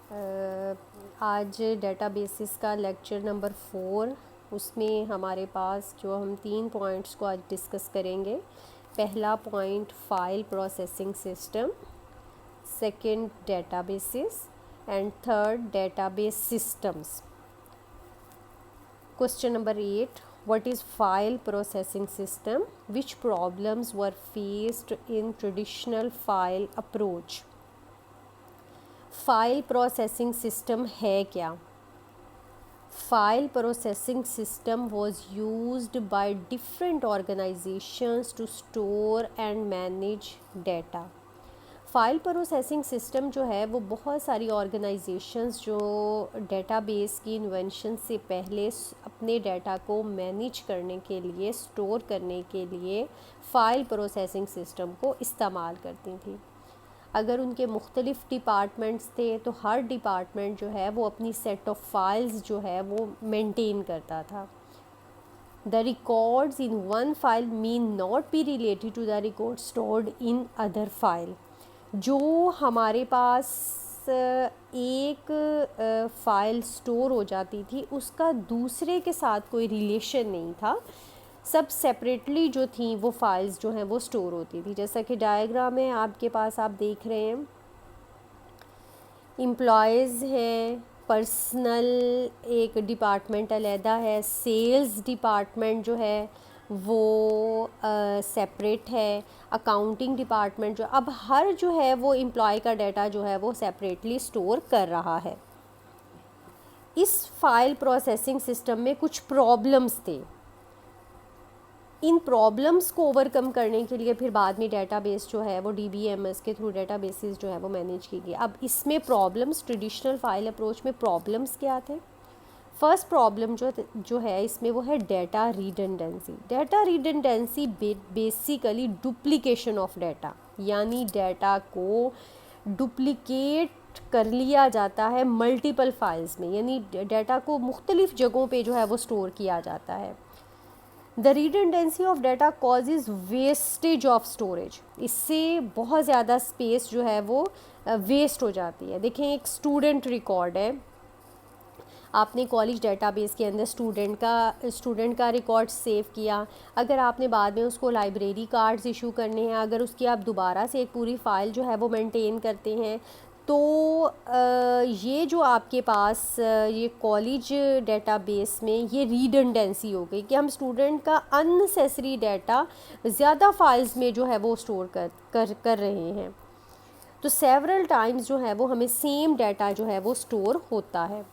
आज डेटाबेसिस का lecture number 4, उसमें हमारे पास जो हम 3 पॉइंट्स को आज डिस्कस करेंगे। पहला point file processing system, second databases and third database systems. Question number 8, what is file processing system? Which problems were faced in traditional file approach? File processing system है क्या? File processing system was used by different organisations to store and manage data. File processing system जो है वो बहुत सारी organisations जो database की invention से पहले अपने डाटा को मैनेज करने के लिए, स्टोर करने के लिए फ़ाइल प्रोसेसिंग सिस्टम को इस्तेमाल करती थी। अगर उनके मुख्तलिफ़ डिपार्टमेंट्स थे तो हर डिपार्टमेंट जो है वो अपनी सेट ऑफ फाइल्स जो है वो मेंटेन करता था। The records in one file mean not be related to the record stored in other file. जो हमारे पास एक फ़ाइल स्टोर हो जाती थी उसका दूसरे के साथ कोई रिलेशन नहीं था, सब सेपरेटली जो थी वो फाइल्स जो हैं वो स्टोर होती थी। जैसा कि डायग्राम में आपके पास आप देख रहे हैं, एम्प्लॉयज़ हैं, पर्सनल एक डिपार्टमेंट अलहदा है, सेल्स डिपार्टमेंट जो है वो सेपरेट है, अकाउंटिंग डिपार्टमेंट जो अब हर जो है वो एम्प्लॉय का डाटा जो है वो सेपरेटली स्टोर कर रहा है। इस फाइल प्रोसेसिंग सिस्टम में कुछ प्रॉब्लम्स थे। इन प्रॉब्लम्स को ओवरकम करने के लिए फिर बाद में डेटाबेस जो है वो DBMS के थ्रू डेटाबेसेस जो है वो मैनेज की गई। अब इसमें प्रॉब्लम्स, ट्रेडिशनल फाइल अप्रोच में प्रॉब्लम्स क्या थे? फर्स्ट प्रॉब्लम जो है इसमें वो है data redundancy. Data redundancy basically duplication of data, यानी डाटा को डुप्लीकेट कर लिया जाता है मल्टीपल फाइल्स में, यानी डाटा को मुख्तलिफ़ जगहों पे जो है वो स्टोर किया जाता है। The redundancy of data causes wastage of storage. इससे बहुत ज़्यादा स्पेस जो है वो वेस्ट हो जाती है। देखें, एक स्टूडेंट रिकॉर्ड है, आपने कॉलेज डेटाबेस के अंदर स्टूडेंट का रिकॉर्ड सेव किया। अगर आपने बाद में उसको लाइब्रेरी कार्ड्स इशू करने हैं, अगर उसकी आप दोबारा से एक पूरी फ़ाइल जो है वो मेंटेन करते हैं, तो ये जो आपके पास ये कॉलेज डेटाबेस में ये रिडंडेंसी हो गई कि हम स्टूडेंट का अननेसेसरी डाटा ज़्यादा फाइल्स में जो है वो स्टोर कर रहे हैं। तो सेवरल टाइम्स जो है वो हमें सेम डाटा जो है वो स्टोर होता है।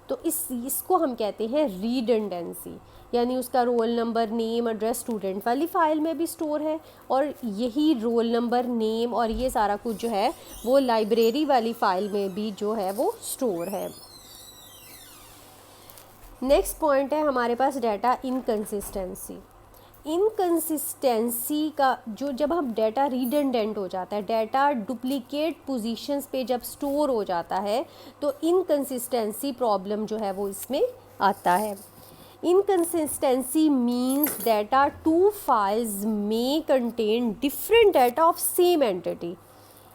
तो इसको हम कहते हैं रिडंडेंसी, यानी उसका roll number, name, address student वाली फ़ाइल में भी स्टोर है और यही रोल नंबर, नेम और ये सारा कुछ जो है वो लाइब्रेरी वाली फ़ाइल में भी जो है वो स्टोर है। नेक्स्ट पॉइंट है हमारे पास डाटा इनकंसिस्टेंसी। इनकंसिस्टेंसी का जो जब हम डाटा रिडंडेंट हो जाता है, डाटा डुप्लीकेट पोजीशंस पे जब स्टोर हो जाता है, तो इनकंसिस्टेंसी प्रॉब्लम जो है वो इसमें आता है। Inconsistency means data two files में contain different data of same entity,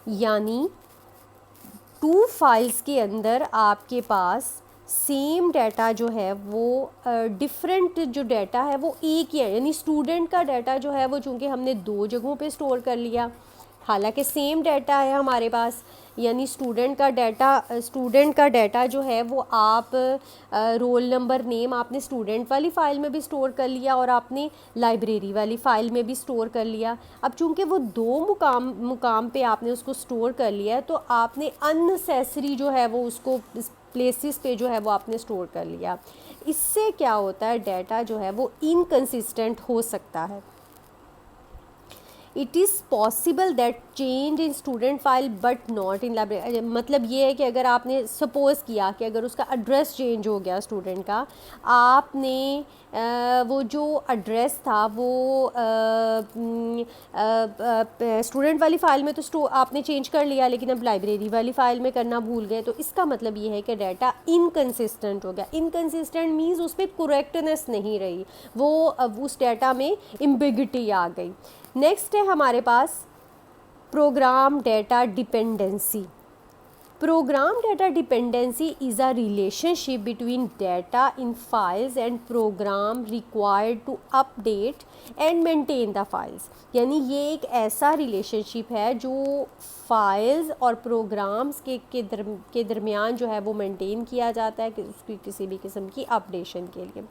यानी टू फाइल्स के अंदर आपके पास सेम डाटा जो है वो डिफरेंट जो डाटा है वो एक ही है, यानी स्टूडेंट का डाटा जो है वो चूँकि हमने दो जगहों पे स्टोर कर लिया, हालांकि सेम डाटा है हमारे पास, यानी स्टूडेंट का डाटा जो है वो आप रोल नंबर, नेम आपने स्टूडेंट वाली फ़ाइल में भी स्टोर कर लिया और आपने लाइब्रेरी वाली फ़ाइल में भी स्टोर कर लिया। अब चूँकि वो दो मुकाम पे आपने उसको स्टोर कर लिया है, तो आपने अननेसेसरी जो है वो उसको प्लेसेस पे जो है वो आपने स्टोर कर लिया। इससे क्या होता है, डाटा जो है वो इनकंसिस्टेंट हो सकता है। It is possible that change in student file but not in library. मतलब ये है कि अगर आपने सपोज़ किया कि अगर उसका एड्रेस चेंज हो गया स्टूडेंट का, आपने वो जो एड्रेस था वो स्टूडेंट वाली फ़ाइल में तो आपने चेंज कर लिया, लेकिन अब लाइब्रेरी वाली फ़ाइल में करना भूल गए, तो इसका मतलब ये है कि डाटा इनकंसिस्टेंट हो गया। इनकंसिस्टेंट मीन्स उसमें करेक्टनेस नहीं रही, वो अब उस डाटा में एम्बिगिटी आ गई। नेक्स्ट है हमारे पास program data dependency. Program data dependency is a relationship between data in files and program required to update and maintain the files. यानी ये एक ऐसा रिलेशनशिप है जो फाइल्स और प्रोग्राम्स के दरमियान जो है वो मेंटेन किया जाता है कि उसकी किसी भी किस्म की अपडेशन के लिए.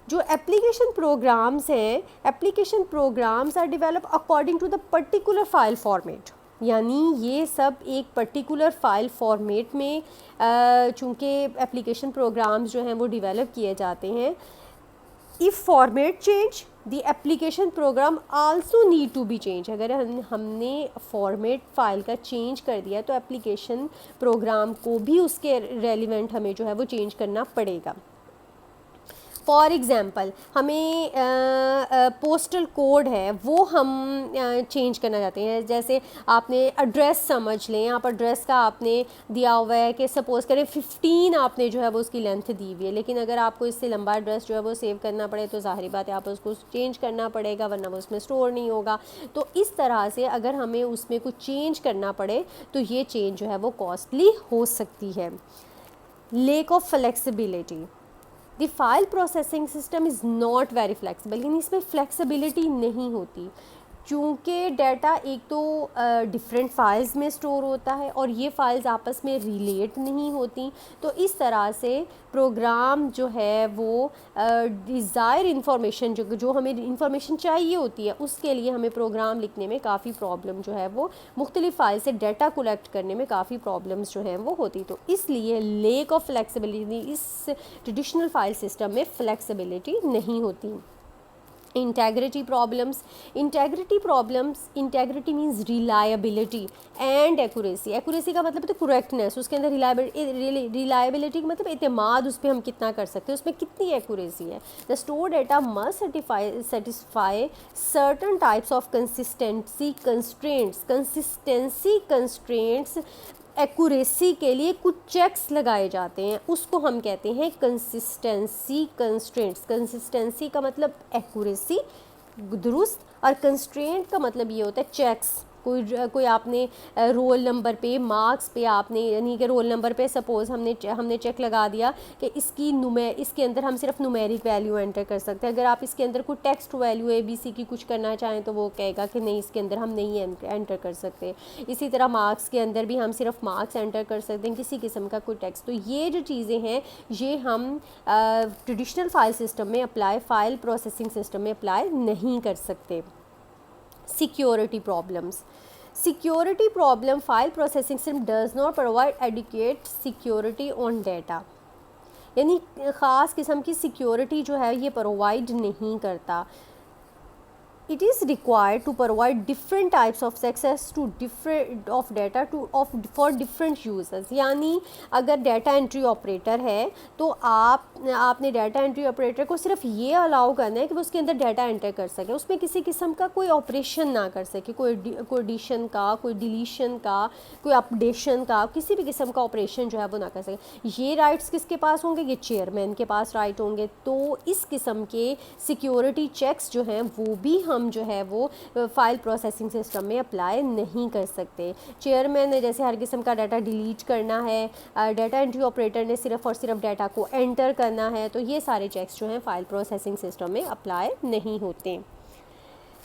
जो एप्लीकेशन प्रोग्राम्स हैं, application programs are develop according to the particular file format. यानी ये सब एक पर्टिकुलर फाइल फॉर्मेट में चूँकि एप्लीकेशन प्रोग्राम्स जो हैं वो डेवलप किए जाते हैं. If format change the application program also need to be change. अगर हमने फॉर्मेट फाइल का चेंज कर दिया तो एप्लीकेशन प्रोग्राम को भी उसके रेलिवेंट हमें जो है वो चेंज करना पड़ेगा. फॉर एग्ज़ाम्पल हमें पोस्टल कोड है वो हम चेंज करना चाहते हैं. जैसे आपने एड्रेस समझ लें, आप एड्रेस का आपने दिया हुआ है कि सपोज़ करें 15 आपने जो है वो उसकी लेंथ दी हुई है, लेकिन अगर आपको इससे लंबा एड्रेस जो है वो सेव करना पड़े तो ज़ाहिर बात है आप उसको चेंज करना पड़ेगा, वरना वो उसमें स्टोर नहीं होगा. तो इस तरह से अगर हमें उसमें कुछ चेंज करना पड़े तो ये चेंज जो है वो कॉस्टली हो सकती है. Lake of flexibility. The file processing system is not very flexible. यानी इसमें फ्लेक्सिबिलिटी नहीं होती चूँकि डाटा एक तो डिफरेंट फाइल्स में स्टोर होता है और ये फाइल्स आपस में रिलेट नहीं होती. तो इस तरह से प्रोग्राम जो है वो डिज़ायर इंफॉर्मेशन जो हमें इंफॉर्मेशन चाहिए होती है उसके लिए हमें प्रोग्राम लिखने में काफ़ी प्रॉब्लम जो है वो मुख्तलिफ फाइल से डाटा कलेक्ट करने में काफ़ी प्रॉब्लम्स जो हैं वो होती. तो इसलिए लेक ऑफ फ्लेक्सिबिलिटी, इस ट्रेडिशनल फाइल सिस्टम में फ्लेक्सिबिलिटी नहीं होती. Integrity problems. Integrity means reliability and accuracy. Accuracy का मतलब तो करेक्टनेस, उसके अंदर रिलायबिलिटी का मतलब एतमाद, उस पर हम कितना कर सकते हैं, उसमें कितनी एक्यूरेसी है. The store data must satisfy certain types of consistency constraints. Accuracy के लिए कुछ चेक्स लगाए जाते हैं, उसको हम कहते हैं कंसिस्टेंसी कंस्ट्रेंट्स. कंसिस्टेंसी का मतलब एक्यूरेसी, दुरुस्त, और कंस्ट्रेंट का मतलब ये होता है चेक्स. कोई आपने रोल नंबर पे, मार्क्स पे आपने, यानी कि रोल नंबर पे सपोज़ हमने चेक लगा दिया कि इसके अंदर हम सिर्फ न्यूमेरिक वैल्यू एंटर कर सकते हैं. अगर आप इसके अंदर कोई टेक्स्ट वैल्यू ABC की कुछ करना चाहें तो वो कहेगा कि नहीं, इसके अंदर हम नहीं एंटर कर सकते. इसी तरह मार्क्स के अंदर भी हम सिर्फ मार्क्स एंटर कर सकते हैं, किसी किस्म का कोई टेक्स्ट. तो ये जो चीज़ें हैं ये हम ट्रेडिशनल फाइल सिस्टम में फाइल प्रोसेसिंग सिस्टम में अप्लाई नहीं कर सकते. Security problems. Security problem. File processing system does not provide adequate security on data. यानी ख़ास किस्म की सिक्योरिटी जो है ये प्रोवाइड नहीं करता. It is required to provide different types of access to different of data for different users. यानी अगर डाटा एंट्री ऑपरेटर है तो आपने डाटा एंट्री ऑपरेटर को सिर्फ ये अलाउ करना है कि वो उसके अंदर डाटा एंटर कर सके, उसमें किसी किस्म का कोई ऑपरेशन ना कर सके, कोई एडिशन का, कोई डिलीशन का, कोई अपडेशन का, किसी भी किस्म का ऑपरेशन जो है वो ना कर सके. ये राइट्स किसके पास होंगे? ये चेयरमैन के पास राइट होंगे. तो इस किस्म के सिक्योरिटी चेक्स जो हैं वो भी हम जो है वो फाइल प्रोसेसिंग सिस्टम में अप्लाई नहीं कर सकते. चेयरमैन ने जैसे हर किस्म का डाटा डिलीट करना है, डाटा एंट्री ऑपरेटर ने सिर्फ और सिर्फ डाटा को एंटर करना है. तो ये सारे चेक्स जो हैं फाइल प्रोसेसिंग सिस्टम में अप्लाई नहीं होते.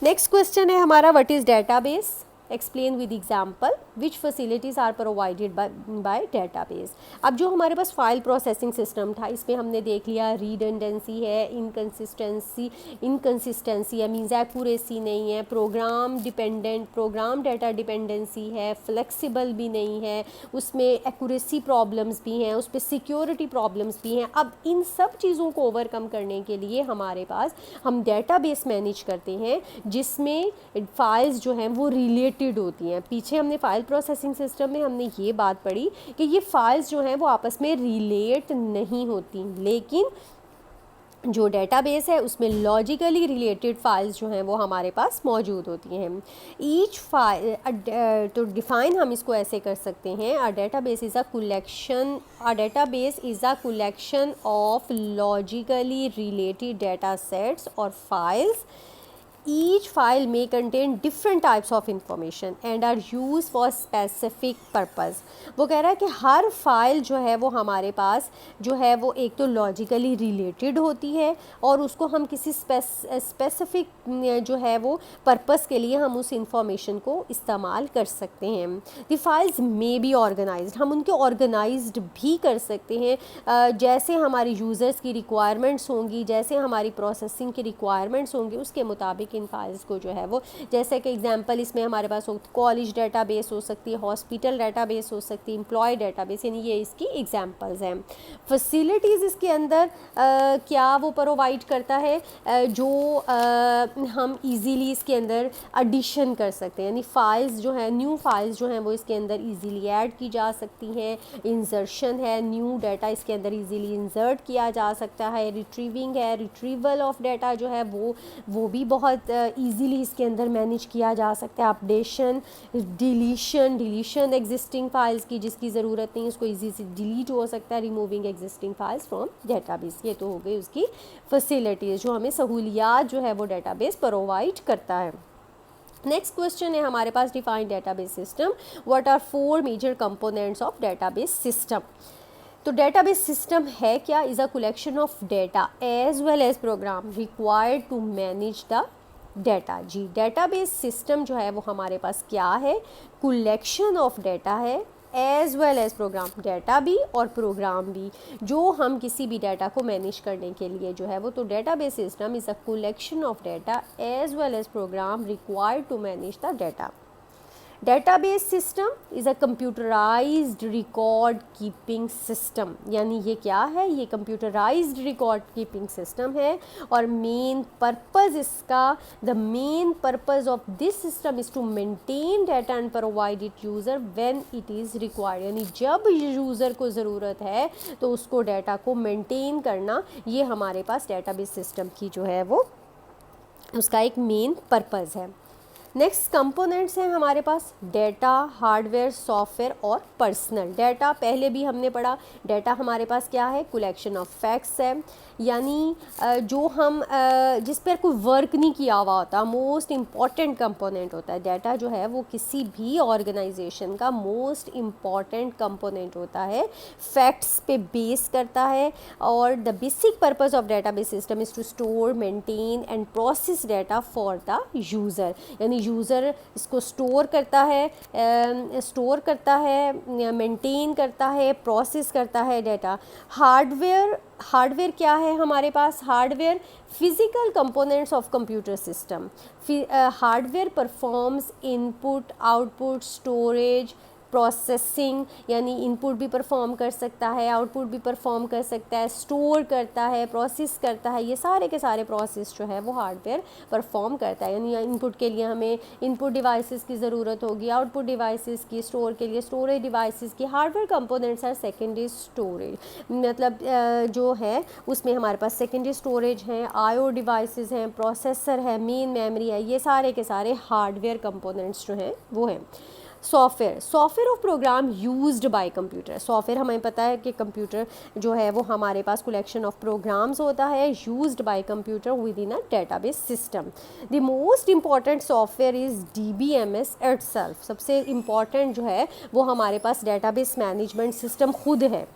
नेक्स्ट क्वेश्चन है हमारा, what is database? Explain with example which facilities are provided by database. अब जो हमारे पास फाइल प्रोसेसिंग सिस्टम था इसमें हमने देख लिया रिडंडेंसी है, इनकन्सिस्टेंसी है, मीन्स एक्यूरेसी नहीं है, प्रोग्राम डाटा डिपेंडेंसी है, फ्लेक्सिबल भी नहीं है, उसमें एक्यूरेसी प्रॉब्लम्स भी हैं, उस पर सिक्योरिटी प्रॉब्लम्स भी हैं. अब इन सब चीज़ों को ओवरकम करने के लिए हमारे पास हम डेटाबेस मैनेज करते हैं जिसमें फाइल्स जो हैं वो रिलेटेड होती हैं. पीछे हमने फाइल प्रोसेसिंग सिस्टम में हमने ये बात पढ़ी कि ये फाइल्स जो हैं वो आपस में रिलेट नहीं होती, लेकिन जो डेटाबेस है उसमें लॉजिकली रिलेटेड फाइल्स जो हैं वो हमारे पास मौजूद होती हैं. ईच फाइल तो डिफ़ाइन हम इसको ऐसे कर सकते हैं, a database is a collection of logically related data sets और files each file may contain different types of information and are used for specific purpose। वो कह रहा है कि हर फाइल जो है वो हमारे पास जो है वो एक तो लॉजिकली रिलेटेड होती है और उसको हम किसी स्पेसिफिक जो है वो पर्पस के लिए हम उस इंफॉर्मेशन को इस्तेमाल कर सकते हैं। The files may be organised, हम उनके ऑर्गेनाइज्ड भी कर सकते हैं जैसे हमारे यूज़र्स की रिक्वायरमेंट्स होंगी, जैसे हमारी प्रोसेसिंग की रिक्वायरमेंट्स होंगी, उसके मुताबिक इन फाइल्स को जो है वो, जैसे कि एग्जांपल इसमें हमारे पास कॉलेज डेटाबेस हो सकती है, हॉस्पिटल डेटाबेस हो सकती है, एम्प्लॉय डेटाबेस, यानी ये इसकी एग्जांपल्स हैं। फैसिलिटीज़ इसके अंदर क्या वो प्रोवाइड करता है जो हम इजीली इसके अंदर एडिशन कर सकते हैं, यानी फाइल्स जो है, न्यू फाइल्स जो हैं वो इसके अंदर इजीली ऐड की जा सकती हैं। इंसर्शन है, न्यू डाटा इसके अंदर इजीली इंसर्ट किया जा सकता है। रिट्रीविंग है, रिट्रीवल ऑफ डाटा जो है वो भी बहुत इजीली इसके अंदर मैनेज किया जा सकता है। अपडेशन, डिलीशन एग्जिस्टिंग फाइल्स की जिसकी ज़रूरत नहीं उसको इजी से डिलीट हो सकता है। Removing existing files from database, ये तो हो गई उसकी फैसिलिटीज़ जो हमें सहूलियात जो है वो डेटाबेस प्रोवाइड करता है। नेक्स्ट क्वेश्चन है हमारे पास, define database system, what are 4 major components of database system. तो डेटाबेस सिस्टम है क्या, is a collection of data as well as program required to manage the data. जी, डेटाबेस सिस्टम जो है वो हमारे पास क्या है, कलेक्शन ऑफ डेटा है as well as program, data भी और प्रोग्राम भी, जो हम किसी भी डाटा को मैनेज करने के लिए जो है वो, तो database system is a collection of data as well as program required to manage the data. Database system is a computerized record keeping system, यानी ये क्या है, ये कंप्यूटराइज्ड रिकॉर्ड कीपिंग सिस्टम है और मेन पर्पज़ इसका, the main purpose of this system is to maintain data and provide it user when it is required, यानी जब यूज़र को ज़रूरत है तो उसको डाटा को मेंटेन करना, ये हमारे पास डेटाबेस सिस्टम की जो है वो उसका एक मेन पर्पज़ है। नेक्स्ट कंपोनेंट्स हैं हमारे पास, डेटा, हार्डवेयर, सॉफ्टवेयर और पर्सनल। डेटा पहले भी हमने पढ़ा, डेटा हमारे पास क्या है, कलेक्शन ऑफ फैक्ट्स है, यानी जो हम जिस पर कोई वर्क नहीं किया हुआ होता, मोस्ट इम्पॉर्टेंट कंपोनेंट होता है डाटा जो है वो, किसी भी ऑर्गेनाइजेशन का मोस्ट इम्पॉर्टेंट कंपोनेंट होता है, फैक्ट्स पे बेस करता है। और the basic purpose of database system is to store, maintain and process data for the user, यानी यूज़र इसको स्टोर करता है, मेंटेन करता है, प्रोसेस करता है डाटा। हार्डवेयर क्या है हमारे पास, hardware physical components of computer system. Hardware performs input, output, storage, processing, यानी इनपुट भी परफॉर्म कर सकता है, आउटपुट भी परफॉर्म कर सकता है, स्टोर करता है, प्रोसेस करता है, ये सारे के सारे प्रोसेस जो है वो हार्डवेयर परफॉर्म करता है। यानी इनपुट के लिए हमें इनपुट डिवाइसेस की ज़रूरत होगी, आउटपुट डिवाइसेस की, स्टोर के लिए स्टोरेज डिवाइसेस की। Hardware components are secondary storage, मतलब जो है उसमें हमारे पास सेकेंडरी स्टोरेज हैं, आईओ डिवाइसेस हैं, प्रोसेसर है, मेन मेमोरी है, ये सारे के सारे हार्डवेयर कंपोनेंट्स जो हैं वो हैं। Software of program used by computer. Software हमें पता है कि कंप्यूटर जो है वो हमारे पास कलेक्शन ऑफ प्रोग्राम्स होता है used by computer with in a database system. The most important software is DBMS itself. सबसे इम्पॉर्टेंट जो है वो हमारे पास डेटाबेस मैनेजमेंट सिस्टम खुद है।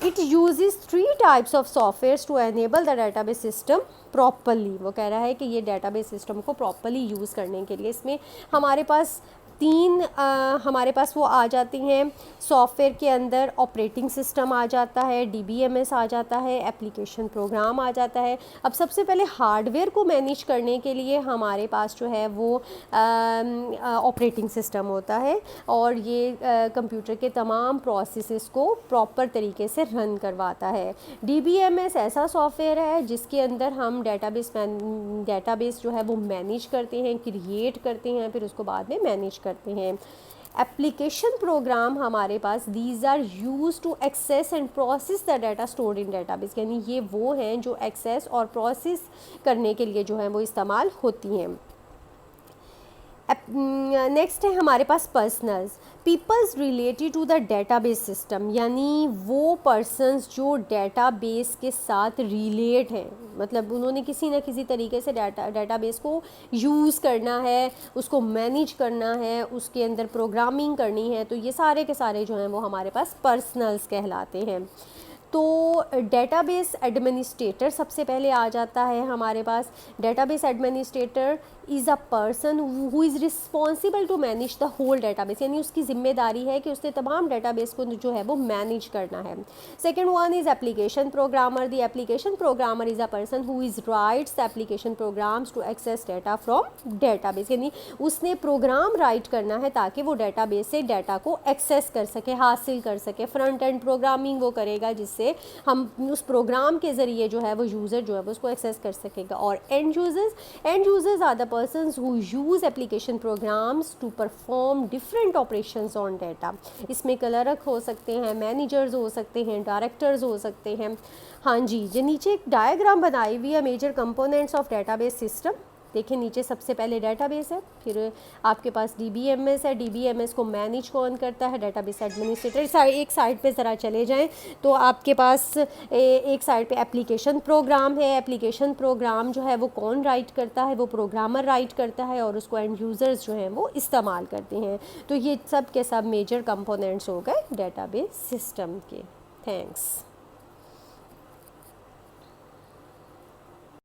It uses 3 types of softwares to enable the database system properly। वो कह रहा है कि ये database system को properly यूज़ करने के लिए इसमें हमारे पास हमारे पास वो आ जाती हैं। सॉफ्टवेयर के अंदर ऑपरेटिंग सिस्टम आ जाता है, DBMS आ जाता है, एप्लीकेशन प्रोग्राम आ जाता है। अब सबसे पहले हार्डवेयर को मैनेज करने के लिए हमारे पास जो है वो ऑपरेटिंग सिस्टम होता है और ये कंप्यूटर के तमाम प्रोसेसेस को प्रॉपर तरीके से रन करवाता है। DBMS ऐसा सॉफ्टवेयर है जिसके अंदर हम डेटाबेस जो है वो मैनेज करते हैं, क्रिएट करते हैं, फिर उसको बाद में मैनेज करते हैं। एप्लीकेशन प्रोग्राम हमारे पास, these are use to access and process the data stored in database, यानी ये वो हैं जो एक्सेस और प्रोसेस करने के लिए जो है वो इस्तेमाल होती हैं। नेक्स्ट है हमारे पास personals, peoples related to the database system, यानी वो पर्सन्स जो डेटाबेस के साथ रिलेट हैं, मतलब उन्होंने किसी न किसी तरीके से डेटाबेस को यूज़ करना है, उसको मैनेज करना है, उसके अंदर प्रोग्रामिंग करनी है, तो ये सारे के सारे जो हैं वो हमारे पास पर्सनल्स कहलाते हैं। तो डेटाबेस एडमिनिस्ट्रेटर सबसे पहले आ जाता है हमारे पास। Database administrator is a person who is responsible to manage the whole database, यानी उसकी जिम्मेदारी है कि उसने तमाम डेटाबेस को जो है वो मैनेज करना है। Second one is application programmer. The application programmer is a person who is writes the application programs to access data from database, यानी उसने प्रोग्राम राइट करना है ताकि वो डेटाबेस से डाटा को एक्सेस कर सके, हासिल कर सके। फ्रंट एंड प्रोग्रामिंग वो करेगा जिससे हम उस प्रोग्राम के ज़रिए जो है वो यूज़र जो है वो उसको एक्सेस कर सकेगा। और end users are the persons who use application programs to perform different operations on data। इसमें क्लर्क हो सकते हैं, मैनेजर्स हो सकते हैं, डायरेक्टर्स हो सकते हैं। हाँ जी, जो नीचे एक डायग्राम बनाई हुई है major components of database system. देखिए नीचे सबसे पहले डेटाबेस है, फिर आपके पास DBMS है, DBMS को मैनेज कौन करता है, डेटाबेस एडमिनिस्ट्रेटर। एक साइड पे ज़रा चले जाएं तो आपके पास एक साइड पे एप्लीकेशन प्रोग्राम है। एप्लीकेशन प्रोग्राम जो है वो कौन राइट करता है, वो प्रोग्रामर राइट करता है और उसको एंड यूज़र्स जो हैं वो इस्तेमाल करते हैं। तो ये सब के सब मेजर कंपोनेंट्स हो गए डेटाबेस सिस्टम के। थैंक्स।